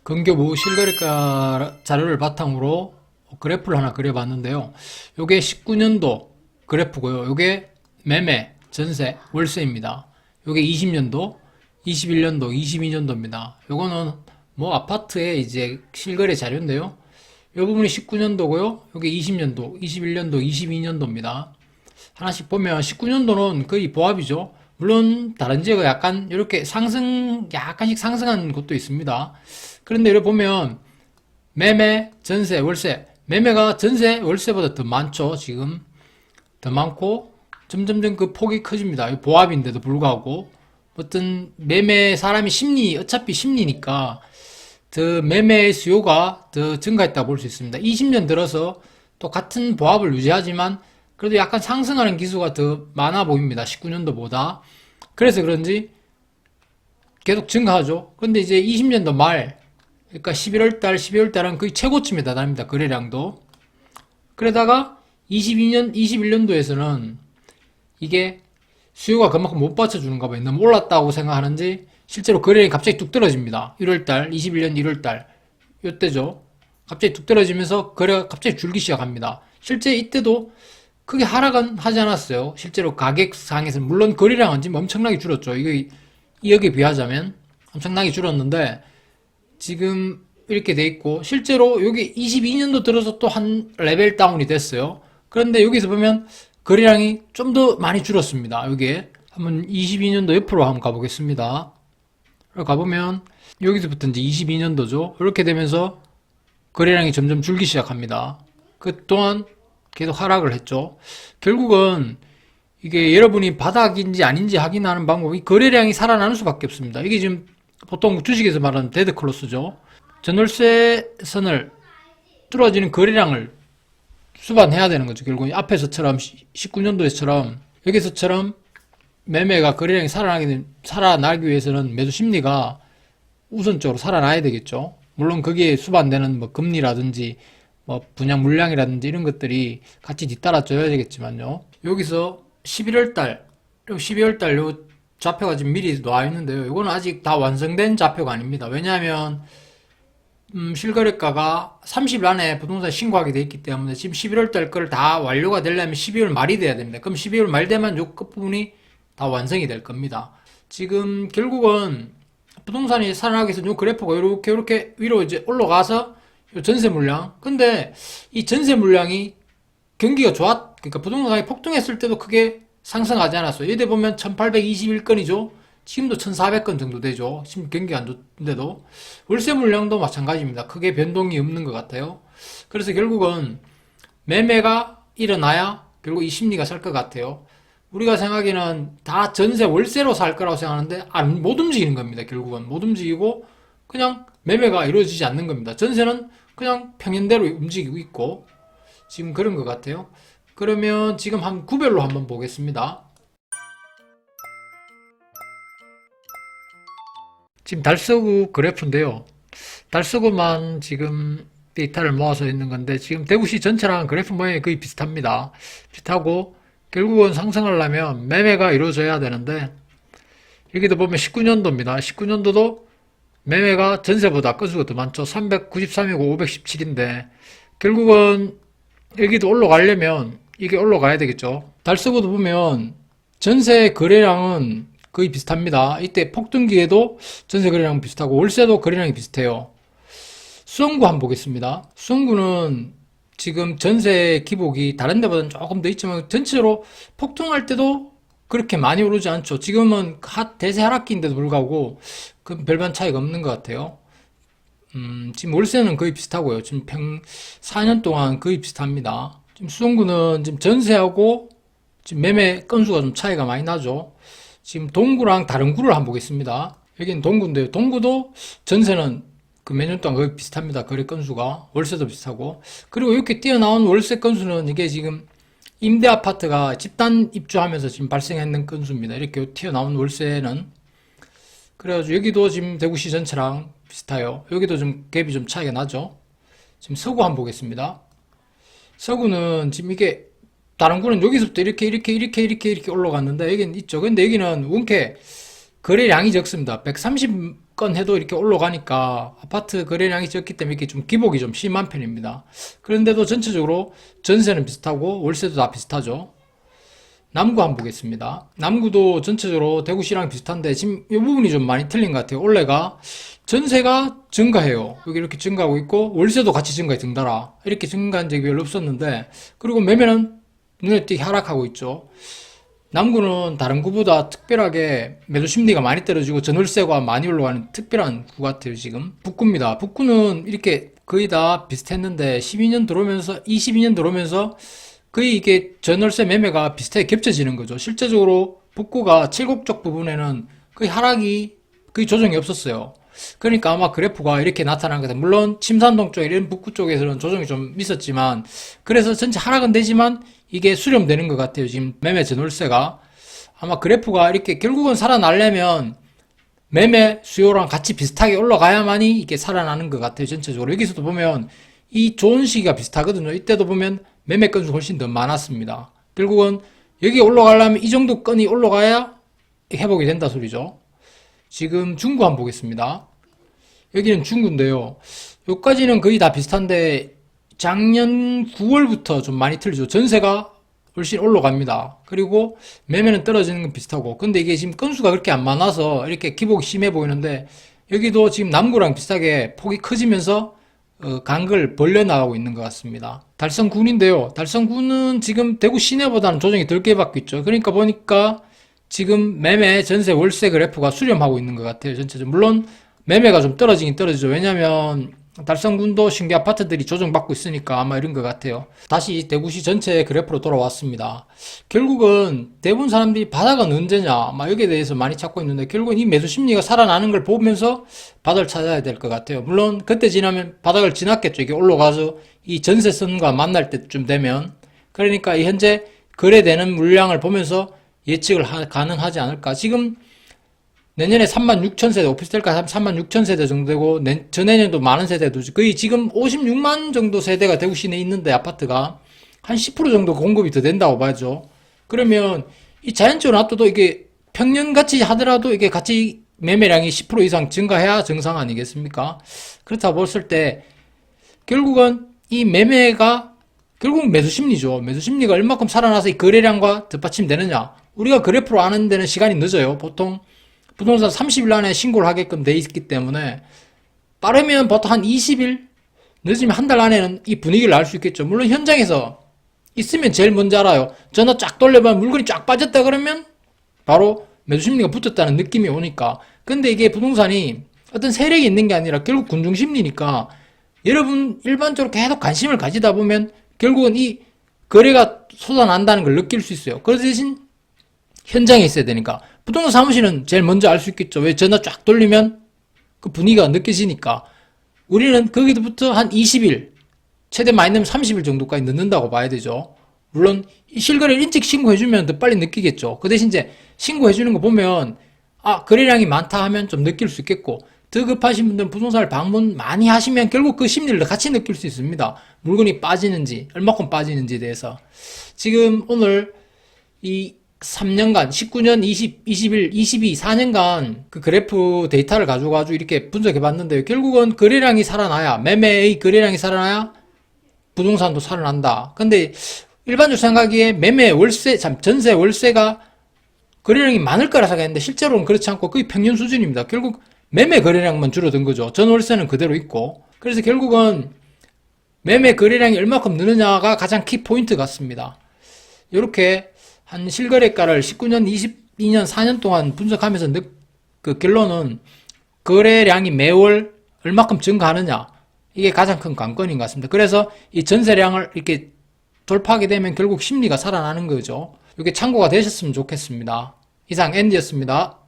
근교부 실거래가 자료를 바탕으로 그래프를 하나 그려봤는데요. 요게 19년도 그래프고요. 요게 매매, 전세, 월세입니다. 요게 20년도, 21년도, 22년도입니다. 요거는 뭐 아파트의 이제 실거래 자료인데요. 요 부분이 19년도고요. 요게 20년도, 21년도, 22년도입니다. 하나씩 보면 19년도는 거의 보합이죠. 물론 다른 지역은 약간 이렇게 약간씩 상승한 곳도 있습니다. 그런데 이렇게 보면 매매, 전세, 월세. 매매가 전세, 월세보다 더 많죠. 지금 더 많고 점점점 그 폭이 커집니다. 보합인데도 불구하고 어떤 매매 사람이 어차피 심리니까 더 매매 수요가 더 증가했다고 볼 수 있습니다. 20년 들어서 또 같은 보합을 유지하지만 그래도 약간 상승하는 기수가 더 많아 보입니다. 19년도보다. 그래서 그런지 계속 증가하죠. 근데 이제 20년도 말, 그러니까 11월 달, 12월 달은 거의 최고점에 달합니다. 거래량도. 그러다가 22년, 21년도에서는 이게 수요가 그만큼 못 받쳐주는가 봐요. 너무 올랐다고 생각하는지 실제로 거래량이 갑자기 뚝 떨어집니다. 1월 달, 21년 1월 달. 요때죠. 갑자기 뚝 떨어지면서 거래가 갑자기 줄기 시작합니다. 실제 이때도 크게 하락은 하지 않았어요. 실제로 가격상에서는 물론 거래량은 지금 엄청나게 줄었죠. 이거 2억에 비하자면 엄청나게 줄었는데 지금 이렇게 돼 있고 실제로 여기 22년도 들어서 또 한 레벨 다운이 됐어요. 그런데 여기서 보면 거래량이 좀 더 많이 줄었습니다. 여기에 한번 22년도 옆으로 한번 가보겠습니다. 가보면 여기서부터 이제 22년도죠. 이렇게 되면서 거래량이 점점 줄기 시작합니다. 그 동안 계속 하락을 했죠. 결국은 이게 여러분이 바닥인지 아닌지 확인하는 방법이 거래량이 살아나는 수밖에 없습니다. 이게 지금 보통 주식에서 말하는 데드 클로스죠. 전월세 선을 뚫어지는 거래량을 수반해야 되는 거죠. 결국 앞에서처럼 19년도에처럼 여기서처럼 매매가 거래량이 살아나기 위해서는 매수 심리가 우선적으로 살아나야 되겠죠. 물론 거기에 수반되는 뭐 금리라든지 뭐 분양 물량이라든지 이런 것들이 같이 뒤따라줘야 되겠지만요. 여기서 11월 달, 12월 달 요 좌표가 지금 미리 나와 있는데요. 이거는 아직 다 완성된 좌표가 아닙니다. 왜냐하면 실거래가가 30일 안에 부동산 신고하게 돼 있기 때문에 지금 11월 달 거를 다 완료가 되려면 12월 말이 돼야 됩니다. 그럼 12월 말 되면 요 끝부분이 다 완성이 될 겁니다. 지금 결국은 부동산이 살아나기 위해서 요 그래프가 이렇게 위로 이제 올라가서 요 전세 물량. 근데 이 전세 물량이 경기가 그러니까 부동산이 폭등했을 때도 크게 상승하지 않았어요. 예대 보면 1821건이죠. 지금도 1400건 정도 되죠. 지금 경기가 안 좋은데도. 월세 물량도 마찬가지입니다. 크게 변동이 없는 것 같아요. 그래서 결국은 매매가 일어나야 결국 이 심리가 살 것 같아요. 우리가 생각에는 다 전세 월세로 살 거라고 생각하는데 못 움직이는 겁니다. 결국은 못 움직이고 그냥 매매가 이루어지지 않는 겁니다. 전세는 그냥 평연대로 움직이고 있고 지금 그런 것 같아요. 그러면 지금 한 구별로 한번 보겠습니다. 지금 달서구 그래프인데요. 달서구만 지금 데이터를 모아서 있는 건데 지금 대구시 전체랑 그래프 모양이 거의 비슷합니다. 비슷하고 결국은 상승을 하려면 매매가 이루어져야 되는데 여기도 보면 19년도입니다. 19년도도 매매가 전세보다 건수가 더 많죠. 393이고 517인데 결국은 여기도 올라가려면 이게 올라가야 되겠죠. 달서구도 보면 전세 거래량은 거의 비슷합니다. 이때 폭등기에도 전세 거래량 비슷하고 월세도 거래량이 비슷해요. 수성구 한번 보겠습니다. 수성구는 지금 전세 기복이 다른 데보다는 조금 더 있지만 전체로 폭등할 때도 그렇게 많이 오르지 않죠. 지금은 대세 하락기인데도 불구하고 그 별반 차이가 없는 것 같아요. 지금 월세는 거의 비슷하고요. 지금 4년 동안 거의 비슷합니다. 지금 수성구는 지금 전세하고 지금 매매 건수가 좀 차이가 많이 나죠. 지금 동구랑 다른 구를 한번 보겠습니다. 여기는 동구인데요. 동구도 전세는 그 매년 동안 거의 비슷합니다. 거래 건수가. 월세도 비슷하고. 그리고 이렇게 뛰어나온 월세 건수는 이게 지금 임대 아파트가 집단 입주하면서 지금 발생했는 건수입니다. 이렇게 튀어나온 월세는. 그래가지고 여기도 지금 대구시 전체랑 비슷해요. 여기도 좀 갭이 좀 차이가 나죠. 지금 서구 한번 보겠습니다. 서구는 지금 이게 다른 구는 여기서부터 이렇게 올라갔는데 여기는 있죠. 근데 여기는 원캐 거래량이 적습니다. 130건 해도 이렇게 올라가니까 아파트 거래량이 적기 때문에 이렇게 좀 기복이 좀 심한 편입니다. 그런데도 전체적으로 전세는 비슷하고 월세도 다 비슷하죠. 남구 한번 보겠습니다. 남구도 전체적으로 대구시랑 비슷한데 지금 이 부분이 좀 많이 틀린 것 같아요. 올해가 전세가 증가해요. 여기 이렇게 증가하고 있고 월세도 같이 증가해 등달아. 이렇게 증가한 적이 별로 없었는데, 그리고 매매는 눈에 띄게 하락하고 있죠. 남구는 다른 구보다 특별하게 매도 심리가 많이 떨어지고 전월세가 많이 올라가는 특별한 구 같아요. 지금 북구입니다. 북구는 이렇게 거의 다 비슷했는데 12년 들어오면서 22년 들어오면서 거의 이게 전월세 매매가 비슷하게 겹쳐지는 거죠. 실제적으로 북구가 칠곡 쪽 부분에는 거의 하락이 거의 조정이 없었어요. 그러니까 아마 그래프가 이렇게 나타난 거다. 물론 침산동 쪽 이런 북구 쪽에서는 조정이 좀 있었지만, 그래서 전체 하락은 되지만 이게 수렴되는 것 같아요. 지금 매매 전월세가 아마 그래프가 이렇게 결국은 살아나려면 매매 수요랑 같이 비슷하게 올라가야만이 이게 살아나는 것 같아요. 전체적으로 여기서도 보면 이 좋은 시기가 비슷하거든요. 이때도 보면 매매 건수 훨씬 더 많았습니다. 결국은 여기 올라가려면 이 정도 건이 올라가야 회복이 된다 소리죠. 지금 중구 한번 보겠습니다. 여기는 중구인데요. 여기까지는 거의 다 비슷한데 작년 9월부터 좀 많이 틀리죠. 전세가 훨씬 올라갑니다. 그리고 매매는 떨어지는 건 비슷하고, 근데 이게 지금 건수가 그렇게 안 많아서 이렇게 기복이 심해 보이는데, 여기도 지금 남구랑 비슷하게 폭이 커지면서 간걸 벌려나가고 있는 것 같습니다. 달성군인데요. 달성군은 지금 대구 시내보다는 조정이 덜 깨받고 있죠. 그러니까 보니까 지금 매매, 전세, 월세 그래프가 수렴하고 있는 것 같아요. 전체적으로. 물론 매매가 좀 떨어지긴 떨어지죠. 왜냐면 달성군도 신규 아파트들이 조정받고 있으니까 아마 이런 것 같아요. 다시 대구시 전체 그래프로 돌아왔습니다. 결국은 대부분 사람들이 바닥은 언제냐, 막 여기에 대해서 많이 찾고 있는데, 결국은 이 매수 심리가 살아나는 걸 보면서 바닥을 찾아야 될 것 같아요. 물론 그때 지나면 바닥을 지났겠죠. 이게 올라가서 이 전세선과 만날 때쯤 되면. 그러니까 이 현재 거래되는 물량을 보면서 예측을 가능하지 않을까. 지금 내년에 36,000세대, 오피스텔가 36,000세대 정도 되고, 전내년도 많은 세대도 거의 지금 56만 정도 세대가 대구 시내에 있는데, 아파트가 한 10% 정도 공급이 더 된다고 봐야죠. 그러면 이 자연적으로 놔둬도 이게 평년같이 하더라도 이게 같이 매매량이 10% 이상 증가해야 정상 아니겠습니까? 그렇다고 봤을 때 결국은 이 매매가 결국 매수 심리죠. 매수 심리가 얼마큼 살아나서 이 거래량과 뒷받침되느냐. 우리가 그래프로 아는 데는 시간이 늦어요. 보통 부동산 30일 안에 신고를 하게끔 돼 있기 때문에, 빠르면 보통 한 20일, 늦으면 한 달 안에는 이 분위기를 알 수 있겠죠. 물론 현장에서 있으면 제일 먼저 알아요. 전화 쫙 돌려보면 물건이 쫙 빠졌다 그러면 바로 매수 심리가 붙었다는 느낌이 오니까. 근데 이게 부동산이 어떤 세력이 있는 게 아니라 결국 군중 심리니까, 여러분 일반적으로 계속 관심을 가지다 보면 결국은 이 거래가 솟아난다는 걸 느낄 수 있어요. 그 대신 현장에 있어야 되니까. 부동산 사무실은 제일 먼저 알 수 있겠죠. 왜? 전화 쫙 돌리면 그 분위기가 느껴지니까. 우리는 거기부터 한 20일, 최대 많이 넣으면 30일 정도까지 넣는다고 봐야 되죠. 물론 실거래를 일찍 신고해주면 더 빨리 느끼겠죠. 그 대신 이제 신고해주는 거 보면, 아, 거래량이 많다 하면 좀 느낄 수 있겠고, 더 급하신 분들은 부동산을 방문 많이 하시면 결국 그 심리를 같이 느낄 수 있습니다. 물건이 빠지는지, 얼마큼 빠지는지에 대해서. 지금 오늘 이 3년간, 19년, 20, 21, 22, 4년간 그 그래프 데이터를 가지고 이렇게 분석해 봤는데요. 결국은 거래량이 살아나야, 매매의 거래량이 살아나야 부동산도 살아난다. 근데 일반적으로 생각하기에 매매, 월세, 전세, 월세가 거래량이 많을 거라 생각했는데 실제로는 그렇지 않고 거의 평균 수준입니다. 결국 매매 거래량만 줄어든 거죠. 전월세는 그대로 있고. 그래서 결국은 매매 거래량이 얼마큼 느느냐가 가장 키 포인트 같습니다. 이렇게 한 실거래가를 19년, 22년, 4년 동안 분석하면서 그 결론은 거래량이 매월 얼마큼 증가하느냐, 이게 가장 큰 관건인 것 같습니다. 그래서 이 전세량을 이렇게 돌파하게 되면 결국 심리가 살아나는 거죠. 이게 참고가 되셨으면 좋겠습니다. 이상 앤디였습니다.